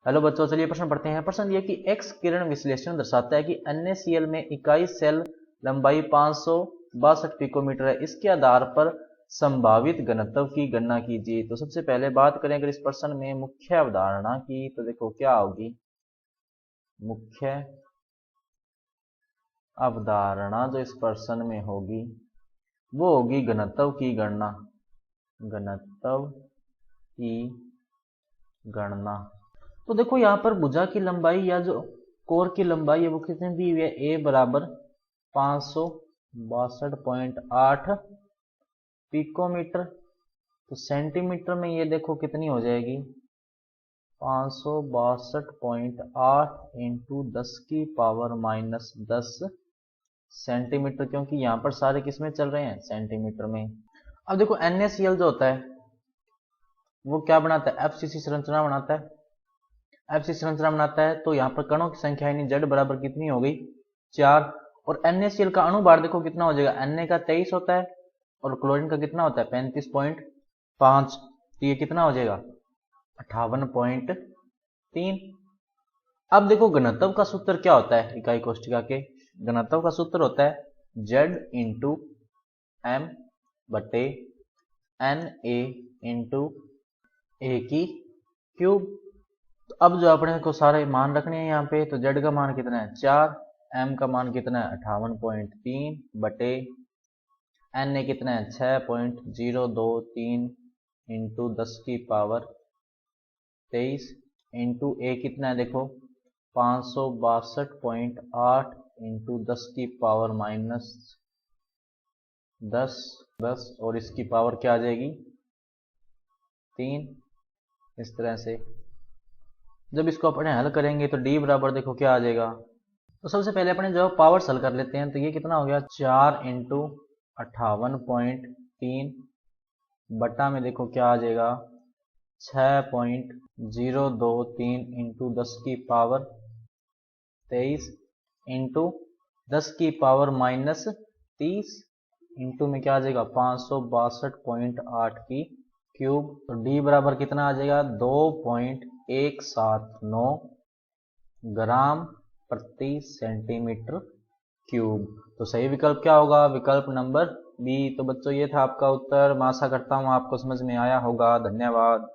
Hello बच्चों, चलिए प्रश्न पढ़ते हैं। प्रश्न ये कि एक्स किरण विश्लेषण दर्शाता है कि NaCl में इकाई सेल लंबाई 562 पिकोमीटर है। इसके आधार पर संभावित घनत्व की गणना कीजिए। तो सबसे पहले बात करें अगर इस प्रश्न में मुख्य अवधारणा की, तो देखो क्या होगी। मुख्य अवधारणा जो इस प्रश्न में होगी वो होगी घनत्व की गणना। घनत्व की गणना। तो देखो यहाँ पर भुजा की लंबाई या जो कोर की लंबाई है वो कितनी दी हुई है, ए बराबर 562.8 पिकोमीटर। तो सेंटीमीटर में ये देखो कितनी हो जाएगी, 562.8 इंटू 10 की पावर माइनस 10 सेंटीमीटर, क्योंकि यहाँ पर सारे किसमें चल रहे हैं, सेंटीमीटर में। अब देखो NaCl जो होता है वो क्या बनाता है, FCC संरचना बनाता है। FCC संरचना बनाता है तो यहाँ पर कणों की संख्या यानी Z बराबर कितनी हो गई, 4। और NaCl का अणुभार देखो कितना हो जाएगा, Na का 23 होता है और क्लोरीन का कितना होता है 35.5। तो ये कितना हो जाएगा 58.3। अब देखो घनत्व का सूत्र क्या होता है इकाई कोष्ठिका के। घनत्व का सूत्र होता है Z इंटू M बटे Na इंटू ए की क्यूब। तो अब जो अपने को सारे मान रखने हैं यहाँ पे, तो Z का मान कितना है 4, M का मान कितना है 58.3 बटे Na कितना है 6.023 इंटू 10 की पावर 23 इंटू ए कितना है देखो 562.8 इंटू 10 की पावर माइनस 10 और इसकी पावर क्या आ जाएगी 3। इस तरह से जब इसको अपने हल करेंगे तो D बराबर देखो क्या आ जाएगा। तो सबसे पहले अपने जो पावर हल कर लेते हैं। तो ये कितना हो गया 4 इंटू 58.3 बटा में देखो क्या आ जाएगा 6.023 इंटू 10 की पावर 23 इंटू 10 की पावर माइनस 30 इंटू में क्या आ जाएगा 562.8 की क्यूब। तो D बराबर कितना आ जाएगा 2.179 ग्राम प्रति सेंटीमीटर क्यूब। तो सही विकल्प क्या होगा, विकल्प नंबर बी। तो बच्चों ये था आपका उत्तर। मैं आशा करता हूँ आपको समझ में आया होगा। धन्यवाद।